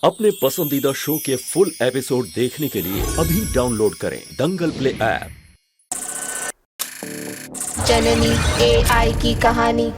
अपने पसंदीदा शो के फुल एपिसोड देखने के लिए अभी डाउनलोड करें दंगल प्ले ऐप। जननी AI की कहानी।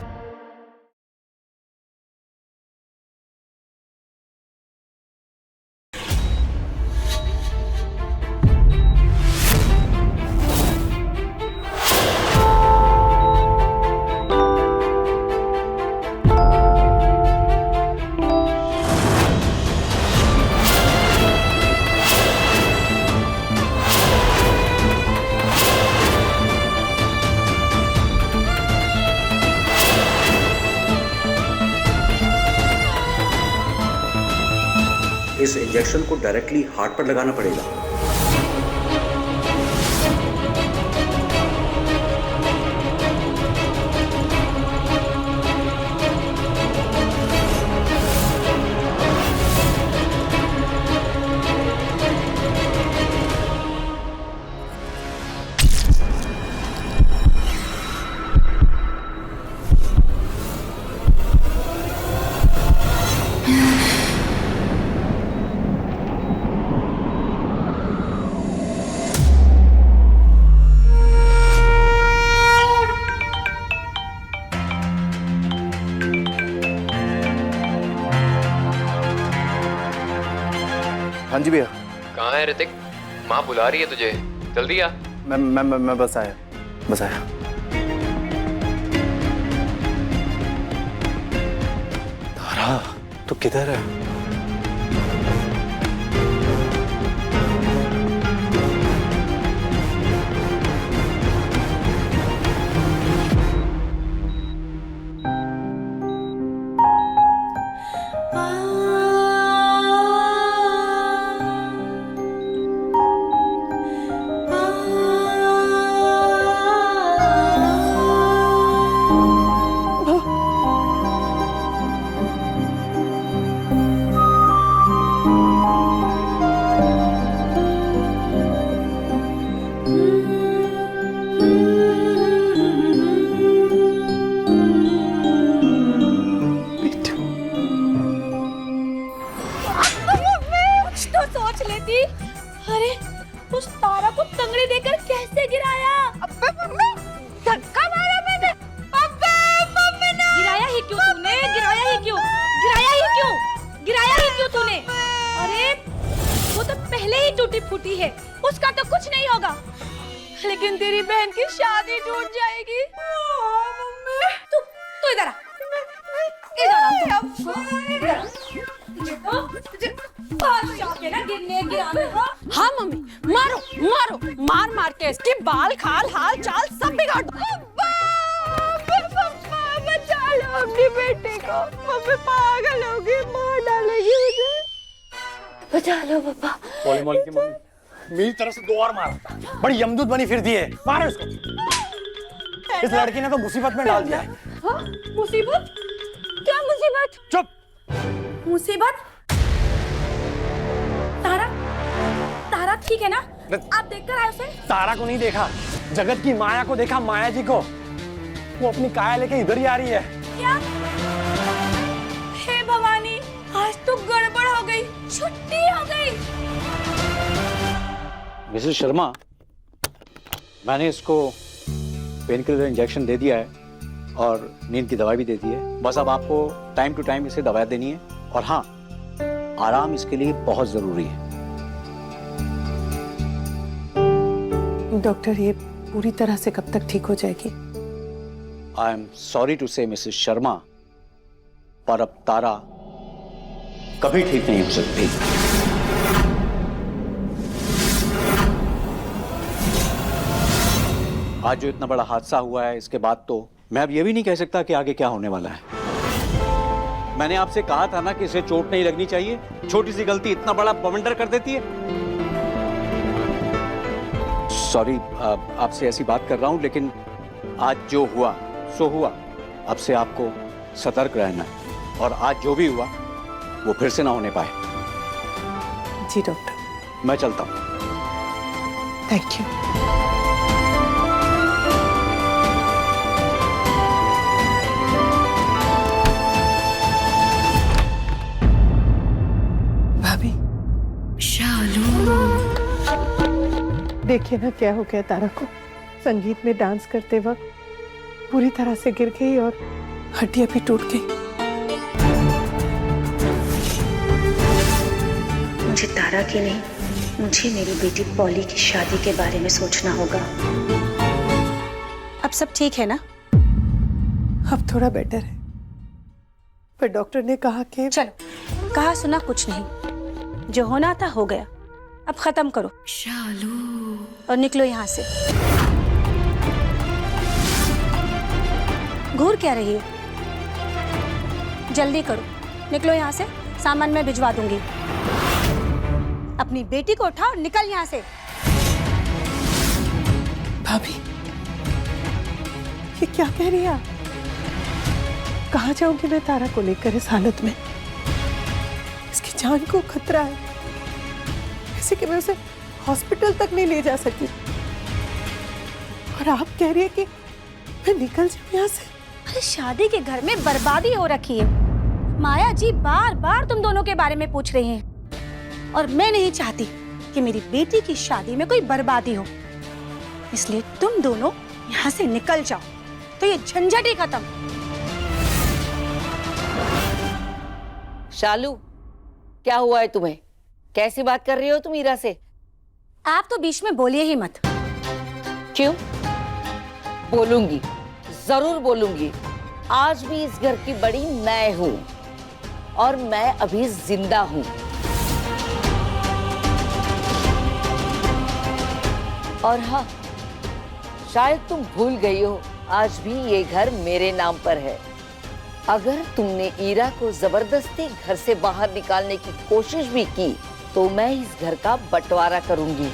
इस इंजेक्शन को डायरेक्टली हार्ट पर लगाना पड़ेगा। हाँ जी भैया। कहाँ है ऋतिक? माँ बुला रही है तुझे, जल्दी आ। मैं बस आया। तारा, तू किधर है? अरे उस तारा को तंगड़ी देकर कैसे गिराया? अब्बे मम्मी, धक्का मारा मैंने। अब्बे मम्मी ने गिराया ही क्यों तूने? गिराया ही क्यों तूने? अरे वो तो पहले ही टूटी फूटी है, उसका तो कुछ नहीं होगा, लेकिन तेरी बहन की शादी टूट जाएगी। मम्मी तू इधर आ। हाँ मम्मी, मारो मार के इसकी बाल खाल हाल चाल सब बिगाड़ दो। बचा लो अपनी बेटे को, मम्मी पागल होगी, मार डालेगी मुझे। बचा लो पापा। मौली की मम्मी मेरी तरफ से 2 और मारा, बड़ी यमदूत बनी फिरती है। मारो इसको। इस लड़की ने तो मुसीबत में डाल दिया है। हाँ? मुसीबत? क्या मुसीबत? चुप। मुसीबत? तारा ठीक है ना? आप देखकर आए उसे? तारा को नहीं देखा, जगत की माया को देखा, माया जी को। वो अपनी काया लेके इधर ही आ रही है। क्या? हे भवानी, आज तो गड़बड़ हो गई, छुट्टी हो गई। मिसेस शर्मा, मैंने इसको पेन किलर इंजेक्शन दे दिया है और नींद की दवाई भी दे दी है। बस अब आपको टाइम टू टाइम इसे दवाई देनी है, और हाँ, आराम इसके लिए बहुत जरूरी है। डॉक्टर, ये पूरी तरह से कब तक ठीक हो जाएगी? आई एम सॉरी टू से मिसेस शर्मा, पर अब तारा कभी ठीक नहीं हो सकती। आज जो इतना बड़ा हादसा हुआ है, इसके बाद तो मैं अब ये भी नहीं कह सकता कि आगे क्या होने वाला है। मैंने आपसे कहा था ना कि इसे चोट नहीं लगनी चाहिए। छोटी सी गलती इतना बड़ा बवंडर कर देती है। सॉरी, आपसे ऐसी बात कर रहा हूं, लेकिन आज जो हुआ सो हुआ। अब से आपको सतर्क रहना है, और आज जो भी हुआ वो फिर से ना होने पाए। जी डॉक्टर। मैं चलता हूं। Thank you. देखिए ना क्या हो गया तारा को। संगीत में डांस करते वक्त पूरी तरह से गिर गई और हड्डियां भी टूट गई। मुझे तारा की नहीं, मुझे मेरी बेटी पॉली की शादी के बारे में सोचना होगा। अब सब ठीक है ना? अब थोड़ा बेटर है, पर डॉक्टर ने कहा कि चलो, कहा सुना कुछ नहीं, जो होना था हो गया, अब खत्म करो शालू और निकलो यहाँ से। घूर क्या रही हो? जल्दी करो, निकलो यहाँ से, सामान मैं भिजवा दूंगी। अपनी बेटी को उठाओ, निकल यहाँ से। भाभी ये क्या कह रही है आप? कहाँ जाऊंगी मैं तारा को लेकर इस हालत में? इसकी जान को खतरा है, ऐसे कि मैं उसे हॉस्पिटल तक नहीं ले जा सकती। और आप कह रही है कि मैं निकल जाऊं यहाँ से? अरे शादी के घर में बर्बादी हो रखी है। माया जी बार बार तुम दोनों के बारे में पूछ रही हैं, और मैं नहीं चाहती कि मेरी बेटी की शादी में कोई बर्बादी हो, इसलिए तुम दोनों यहाँ से निकल जाओ, तो ये झंझट ही खत्म। शालू, क्या हुआ है तुम्हें? कैसी बात कर रही हो तुम ईरा से? आप तो बीच में बोलिए ही मत। क्यों? बोलूंगी, जरूर बोलूंगी। आज भी इस घर की बड़ी मैं हूं, और मैं अभी जिंदा हूं। और हाँ, शायद तुम भूल गई हो, आज भी ये घर मेरे नाम पर है। अगर तुमने ईरा को जबरदस्ती घर से बाहर निकालने की कोशिश भी की, तो मैं इस घर का बंटवारा करूंगी,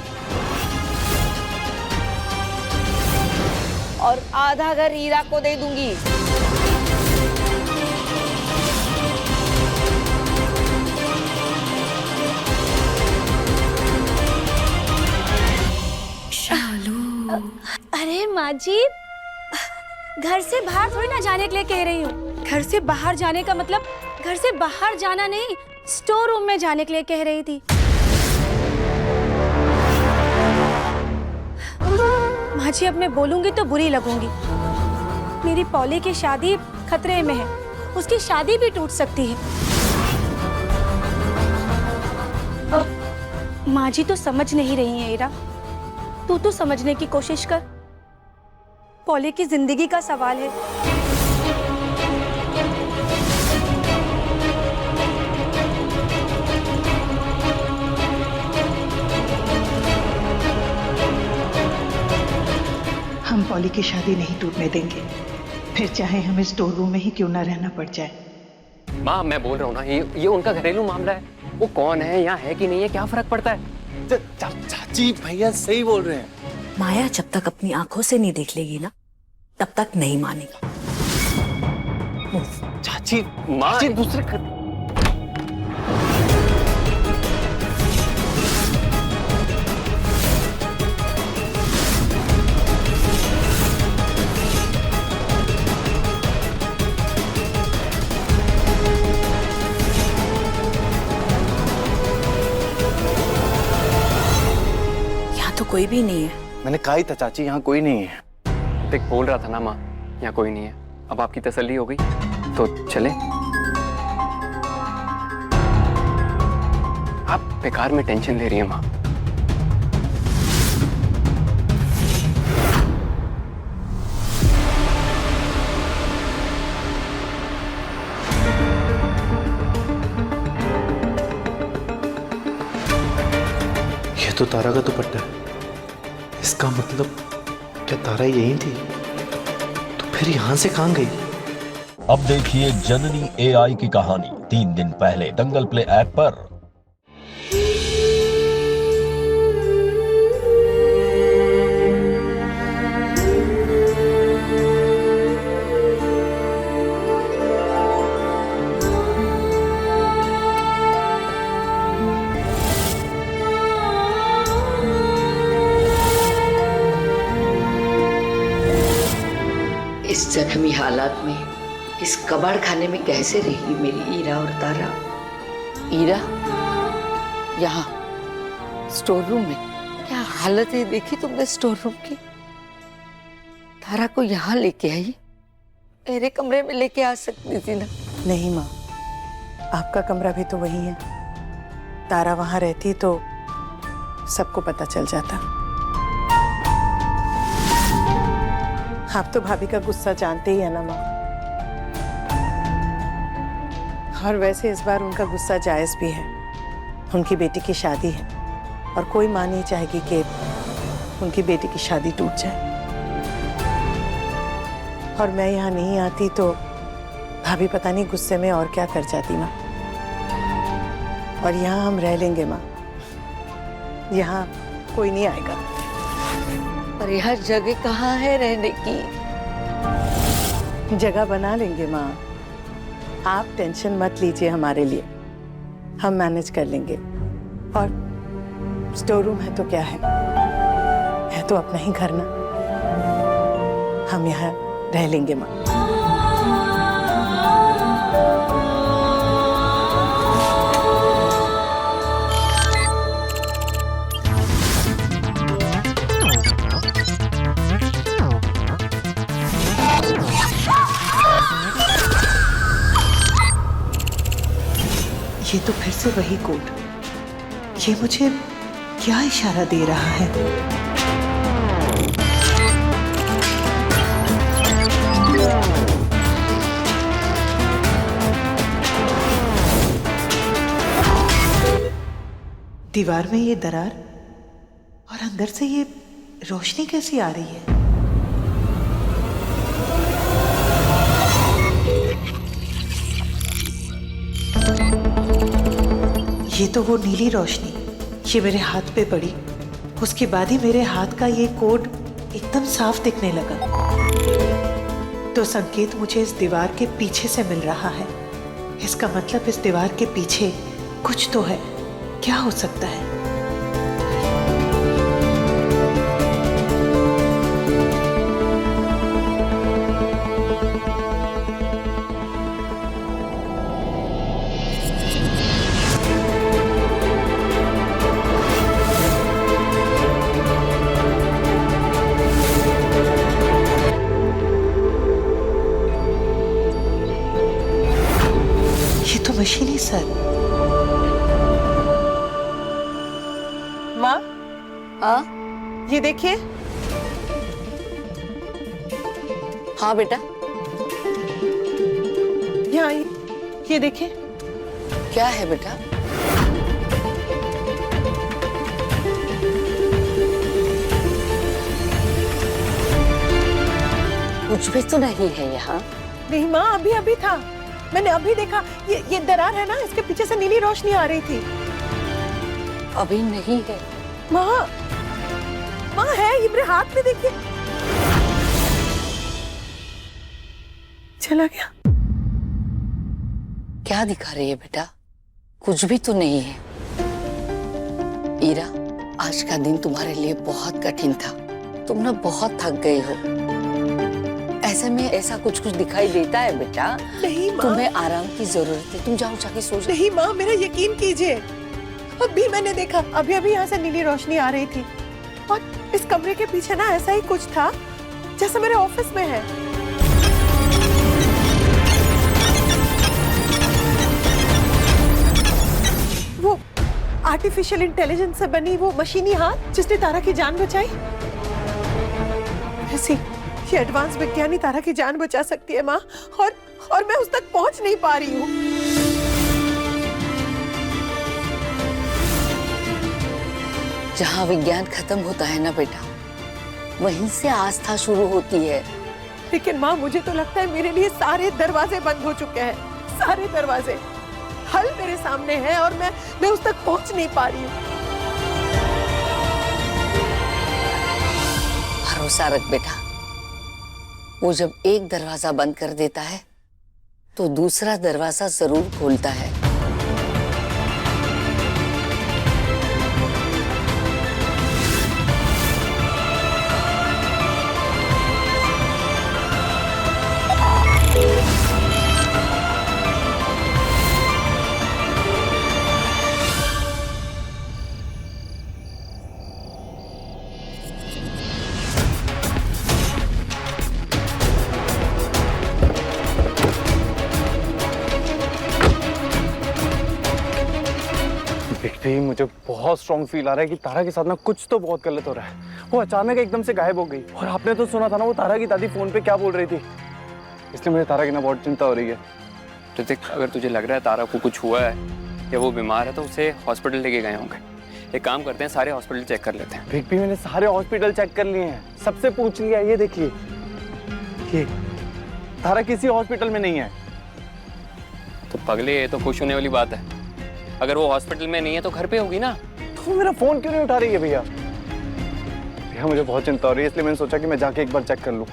और आधा घर ईरा को दे दूंगी। अरे माँ जी, घर से बाहर थोड़ी ना जाने के लिए कह रही हूँ। घर से बाहर जाने का मतलब घर से बाहर जाना नहीं, स्टोर रूम में जाने के लिए कह रही थी। माँ जी, अब मैं बोलूंगी तो बुरी लगूंगी। मेरी पॉली की शादी खतरे में है, उसकी शादी भी टूट सकती है। माँ जी तो समझ नहीं रही है ईरा, तू तो समझने की कोशिश कर। पॉली की जिंदगी का सवाल है। हम पॉली की शादी नहीं टूटने देंगे, फिर चाहे हमें स्टोर रूम में ही क्यों ना रहना पड़ जाए। माँ, मैं बोल रहा हूँ ना, ये उनका घरेलू मामला है। वो कौन है, यहाँ है कि नहीं है, क्या फर्क पड़ता है? चाची भैया सही बोल रहे हैं। माया जब तक अपनी आंखों से नहीं देख लेगी ना, तब तक नहीं मानेगी। चाची माँ, दूसरे यहाँ तो कोई भी नहीं है। मैंने कहा ही था चाची, यहाँ कोई नहीं है। देख, बोल रहा था ना माँ, यहाँ कोई नहीं है। अब आपकी तसल्ली हो गई तो चले। आप बेकार में टेंशन ले रही हैं माँ। ये तो तारा का दुपट्टा है। इसका मतलब क्या तारा यहीं थी? तो फिर यहां से कहां गई? अब देखिए जननी AI की कहानी 3 दिन पहले दंगल प्ले ऐप पर। इस जख्मी हालात में, इस कबाड़ खाने में कैसे रही मेरी ईरा और तारा? ईरा यहाँ स्टोर रूम में क्या हालत है देखी तुमने स्टोर रूम की। तारा को यहाँ लेके आई, मेरे कमरे में लेके आ सकती थी ना। नहीं माँ, आपका कमरा भी तो वही है। तारा वहां रहती तो सबको पता चल जाता। आप तो भाभी का गुस्सा जानते ही है ना माँ। और वैसे इस बार उनका गुस्सा जायज भी है। उनकी बेटी की शादी है और कोई माँ नहीं चाहेगी कि उनकी बेटी की शादी टूट जाए। और मैं यहाँ नहीं आती तो भाभी पता नहीं गुस्से में और क्या कर जाती माँ। और यहाँ हम रह लेंगे माँ, यहाँ कोई नहीं आएगा। पर यहाँ जगह कहाँ है रहने की? जगह बना लेंगे माँ, आप टेंशन मत लीजिए हमारे लिए, हम मैनेज कर लेंगे। और स्टोर रूम है तो क्या है तो अपना ही घर ना, हम यहाँ रह लेंगे माँ। ये तो फिर से वही कोड। ये मुझे क्या इशारा दे रहा है? दीवार में ये दरार और अंदर से ये रोशनी कैसी आ रही है? ये तो वो नीली रोशनी, ये मेरे हाथ पे पड़ी, उसके बाद ही मेरे हाथ का ये कोड एकदम साफ दिखने लगा। तो संकेत मुझे इस दीवार के पीछे से मिल रहा है। इसका मतलब इस दीवार के पीछे कुछ तो है। क्या हो सकता है? मशीनी सर। माँ, ये देखिए। हाँ बेटा, यहाँ ये देखिए। क्या है बेटा? कुछ भी तो नहीं है यहाँ। नहीं माँ, अभी अभी था, मैंने अभी देखा। ये दरार है ना, इसके पीछे से नीली रोशनी आ रही थी। अभी नहीं है माँ। माँ है, ये मेरे हाथ में देखिए। चला गया। क्या दिखा रही है बेटा? कुछ भी तो नहीं है। ईरा, आज का दिन तुम्हारे लिए बहुत कठिन था। तुम ना बहुत थक गई हो। ऐसे में ऐसा कुछ दिखाई देता है बेटा? नहीं माँ, तुम्हें आराम की जरूरत है। तुम जाओ जाके सो जाओ। नहीं माँ, मेरा यकीन कीजिए, अभी मैंने देखा। अभी अभी यहाँ से नीली रोशनी आ रही थी और इस कमरे के पीछे ना ऐसा ही कुछ था जैसे मेरे ऑफिस में है। वो आर्टिफिशियल इंटेलिजेंस से बनी वो मशीनी हाथ जिसने तारा की जान बचाई, ऐसी ये एडवांस विज्ञानी तारा की जान बचा सकती है माँ। और मैं उस तक पहुंच नहीं पा रही हूँ। जहाँ विज्ञान खत्म होता है ना बेटा, वहीं से आस्था शुरू होती है। लेकिन माँ, मुझे तो लगता है मेरे लिए सारे दरवाजे बंद हो चुके हैं। सारे दरवाजे, हल मेरे सामने है और मैं उस तक पहुंच नहीं पा रही हूँ। भरोसा रख बेटा, वो जब एक दरवाजा बंद कर देता है तो दूसरा दरवाजा जरूर खोलता है। भी मुझे बहुत स्ट्रॉन्ग फील आ रहा है कि तारा के साथ ना कुछ तो बहुत गलत हो रहा है। वो अचानक एकदम से गायब हो गई और आपने तो सुना था ना वो तारा की दादी फोन पे क्या बोल रही थी, इसलिए मुझे तारा की ना बहुत चिंता हो रही है। ऋतिक, अगर तुझे लग रहा है तारा को कुछ हुआ है या वो बीमार है तो उसे हॉस्पिटल लेके गए होंगे। एक काम करते हैं, सारे हॉस्पिटल चेक कर लेते हैं। भी मैंने सारे हॉस्पिटल चेक कर लिए हैं, सबसे पूछ लिया। ये देखिए, ये तारा किसी हॉस्पिटल में नहीं है। तो पगले, ये तो खुश होने वाली बात है। अगर वो हॉस्पिटल में नहीं है तो घर पे होगी ना। तो मेरा फोन क्यों नहीं उठा रही है भैया? भैया मुझे बहुत चिंता हो रही है, इसलिए मैंने सोचा कि मैं जाके एक बार चेक कर लूं।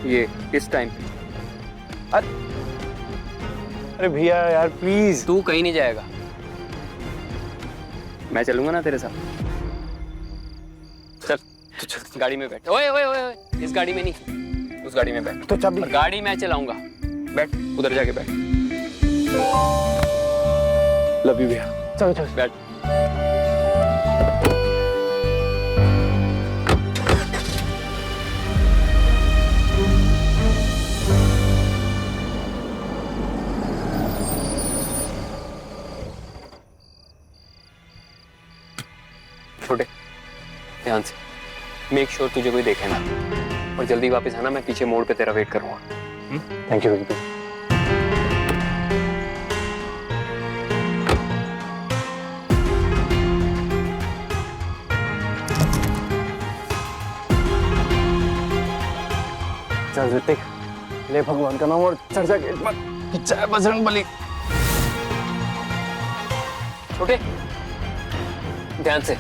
ये इस टाइम पे? अरे भैया यार प्लीज। तू कहीं नहीं जाएगा, मैं चलूंगा ना तेरे साथ। चल गाड़ी में बैठ। ओए ओए ओए, इस गाड़ी में नहीं, उस गाड़ी में बैठ। तो चाबी? गाड़ी मैं चलाऊंगा, बैठ उधर जाके बैठ। लव यू भैया। चलो चलो बैठ। छोटे, ध्यान से, मेक श्योर तुझे कोई देखे ना, और जल्दी वापस आना। मैं पीछे मोड़ पे तेरा वेट करूंगा। Thank you. चल ऋतिक, ले भगवान का नाम और चढ़ जा गेट पर। जय बजरंगबली। छोटे, ध्यान से।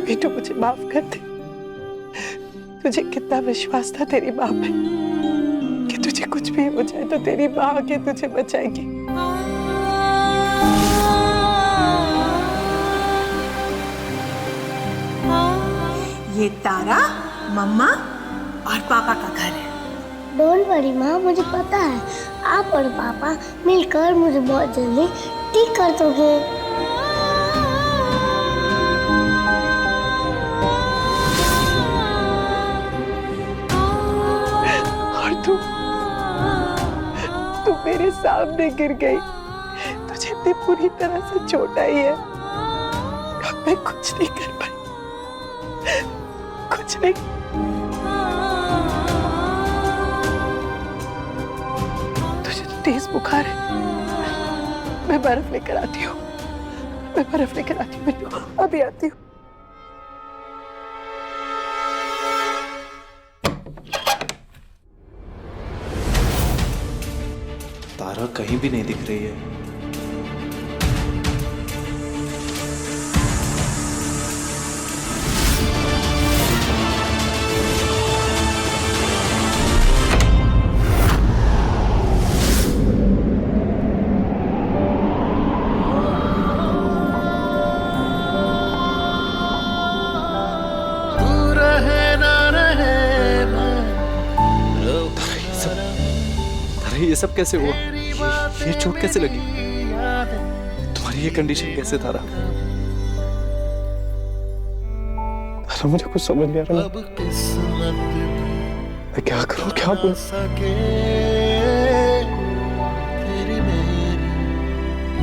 बेटू मुझे माफ कर दे। तुझे कितना विश्वास था तेरी माँ पे कि तुझे कुछ भी हो जाए तो तेरी माँ आके तुझे बचाएगी। ये तारा मम्मा और पापा का घर है। डोंट वरी माँ, मुझे पता है आप और पापा मिलकर मुझे बहुत जल्दी ठीक कर दोगे। तू मेरे सामने गिर गई, तुझे इतनी पूरी तरह से चोट आई है, अब मैं कुछ नहीं कर पाई, कुछ नहीं। तुझे तो तेज बुखार है, मैं बर्फ लेकर आती हूँ, मैं बर्फ लेकर आती हूँ, अभी आती हूँ। तारा कहीं भी नहीं दिख रही है। ये सब कैसे हुआ? ये चोट कैसे लगी? तुम्हारी ये कंडीशन कैसे तारा? तारा मुझे कुछ समझ नहीं आ रहा, मैं क्या करूं, क्या बोलूं? तेरी मेरी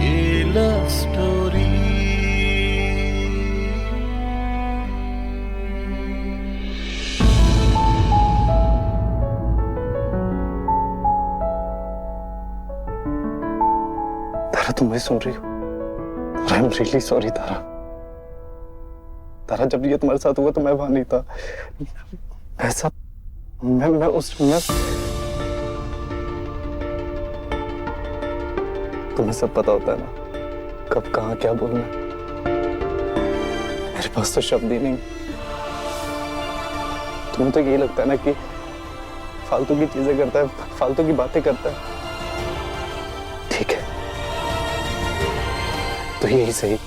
ये लव स्टोरी। तुम भी सुन रही हो? आई एम रियली सॉरी तारा। तारा, जब ये तुम्हारे साथ हुआ तो मैं वहां नहीं था। ऐसा मैं तुम्हें सब पता होता है ना, कब कहाँ क्या बोलना है। मेरे पास तो शब्द ही नहीं। तुम्हें तो यही लगता है ना कि फालतू की चीजें करता है, फालतू की बातें करता है। ठीक है, तो यही सही।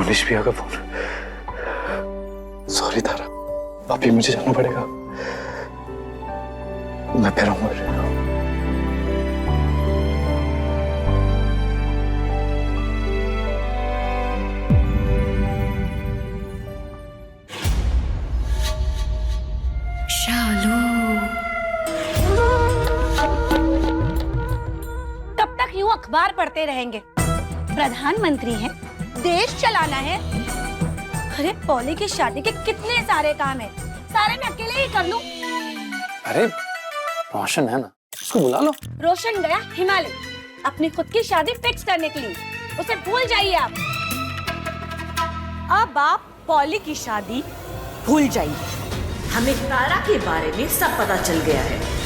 पुलिस भी आ गया फोन। सॉरी तारा, अभी मुझे जाना पड़ेगा। मैं फिर आऊंगा। कब तक यूं अखबार पढ़ते रहेंगे? प्रधानमंत्री हैं, देश चलाना है। अरे पॉली की शादी के कितने सारे काम हैं, सारे मैं अकेले ही कर लूं। अरे रोशन है ना, उसको बुला लो। रोशन गया हिमालय अपनी खुद की शादी फिक्स करने के लिए, उसे भूल जाइए आप। अब आप पॉली की शादी भूल जाइए। हमें तारा के बारे में सब पता चल गया है।